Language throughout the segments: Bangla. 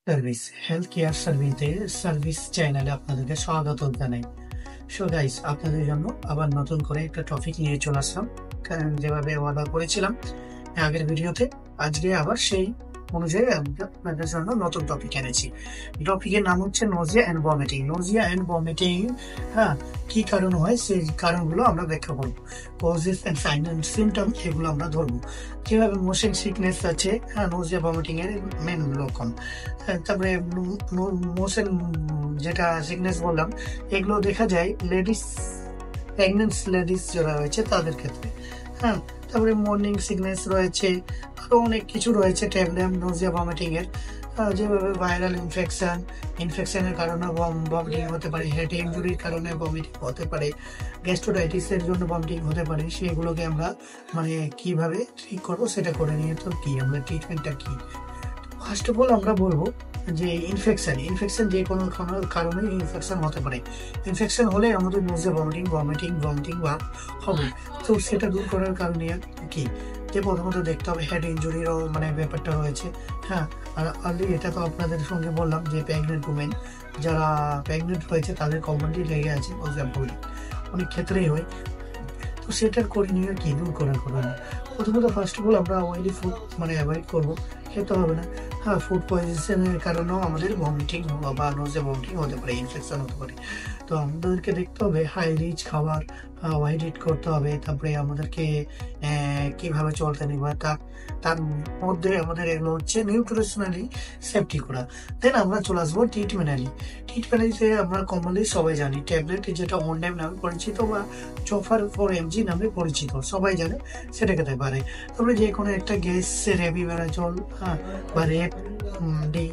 সার্ভিস হেলথ কেয়ার সার্ভিস চ্যানেলে আপনাদেরকে স্বাগত জানাই। সো গাইস, আপনাদের জন্য আবার নতুন করে একটা টপিক নিয়ে চলে আসলাম। কারণ যেভাবে ওয়াদা করেছিলাম আগের ভিডিওতে, আজকে আবার সেই অনুযায়ী আমি আপনাদের জন্য নতুন টপিক এনেছি। টপিকের নাম হচ্ছে nausea and vomiting. Nausea and vomiting হ্যাঁ কি কারণ হয় সেই কারণগুলো আমরা ব্যাখ্যা করবো। Causes and sign and symptom এগুলো আমরা ধরবো। কিভাবে মোশন সিকনেস আছে, নোজিয়া ভমিটিং এর মেন লক্ষণ। তারপরে মোশন যেটা সিকনেস বললাম, এগুলো দেখা যায় প্রেগনেন্ট লেডিস যারা রয়েছে তাদের ক্ষেত্রে। তারপরে মর্নিং সিকনেস রয়েছে, আরো অনেক কিছু রয়েছে ট্যাবলেট নোজিয়া ভমিটিং এর। যেভাবে ভাইরাল ইনফেকশনের কারণে ভমিটিং হতে পারে, হেড ইনজুরির কারণে ভমিটিং হতে পারে, গ্যাস্ট্রাইটিসের জন্য ভমিটিং হতে পারে। সেগুলোকে আমরা কিভাবে ঠিক করবো সেটা করে নিয়ে তো কি আমরা ট্রিটমেন্টটা কি। ফার্স্ট অফ অল আমরা বলবো যে ইনফেকশন যে কোনো কারণে ইনফেকশন হতে পারে। ইনফেকশন হলে আমাদের নোজে ভমিটিং ভাব হবে। তো সেটা দূর করার কারণে কি, যে প্রথমত দেখতে হবে হেড ইনজুরিরও ব্যাপারটা রয়েছে। আর আর্লি এটা তো আপনাদের সঙ্গে বললাম যে প্রেগনেন্ট উমেন যারা প্রেগনেন্ট হয়েছে তাদের কমনলি লেগে আছে অনেক ক্ষেত্রেই হয়। তো সেটার করে নিয়ে কি দূর করার কথা না। প্রথমত ফার্স্ট অফ অল আমরা অয়েলি ফুড অ্যাভয়েড করবো, খেতে হবে না। ফুড পয়জনের কারণেও আমাদের ভমিটিং বা নোজে ভমিটিং হতে পারে, ইনফেকশন হতে পারে। তো আমাদেরকে দেখতে হবে হাই রিচ খাবার অ্যাভয়েড করতে হবে। তারপরে আমাদেরকে কিভাবে চলতে নেবে তার মধ্যে আমাদের এগুলো হচ্ছে নিউট্রিশনালি সেফটি করা। দেন আমরা চলে আসবো ট্রিটমেন্টে আমরা কমনলি সবাই জানি ট্যাবলেট, যেটা ওনডেম নামে পরিচিত বা চফার 4mg নামে পরিচিত, সবাই জানে, সেটা খেতে পারে। তারপরে যে কোনো একটা গ্যাস রেভিমেরাজল বা রেপ ডি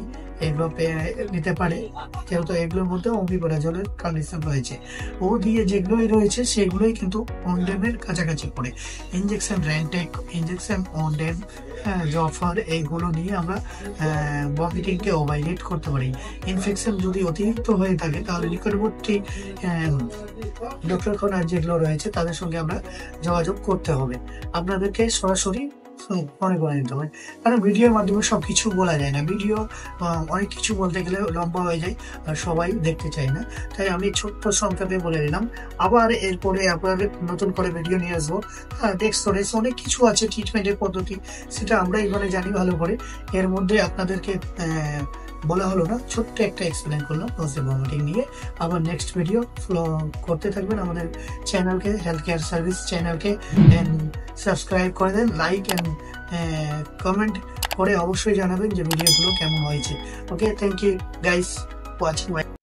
এগুলো নিতে পারে, যেহেতু এগুলোর মধ্যে অমিপ্রাজলের কন্ডিশন রয়েছে। ও দিয়ে যেগুলোই রয়েছে সেগুলোই কিন্তু ওনডেমের কাছাকাছি পড়ে। ইঞ্জেকশন র্যান্টেক, ইঞ্জেকশন ওনডেম, জফার, এইগুলো নিয়ে আমরা ভমিটিংকে অ্যাভয়েড করতে পারি। ইনফেকশন যদি অতিরিক্ত হয়ে থাকে তাহলে নিকটবর্তী ডক্টরখানা যেগুলো রয়েছে তাদের সঙ্গে আমরা যোগাযোগ করতে হবে। আপনাদেরকে সরাসরি মনে করে নিতে হবে, কারণ ভিডিওর মাধ্যমে সবকিছু বলা যায় না। ভিডিও অনেক কিছু বলতে গেলে লম্বা হয়ে যায় আর সবাই দেখতে চায় না। তাই আমি ছোট্ট সংক্ষেপে বলে দিলাম। আবার এরপরে আপনাদের নতুন করে ভিডিও নিয়ে আসবো। ডেক্সটোরেস অনেক কিছু আছে ট্রিটমেন্টের পদ্ধতি, সেটা আমরা এখানে জানি ভালো করে। এর মধ্যে আপনাদেরকে বলা হলো না, ছোট্ট একটা এক্সপ্লেন করলাম নোজিয়া ভমিটিং নিয়ে। আবার নেক্সট ভিডিও ফলো করতে থাকবেন আমাদের চ্যানেলকে, হেলথ কেয়ার সার্ভিস চ্যানেলকে সাবস্ক্রাইব করে দেন, লাইক অ্যান্ড কমেন্ট করে অবশ্যই জানাবেন যে ভিডিওগুলো কেমন হয়েছে। Okay, thank you guys watching my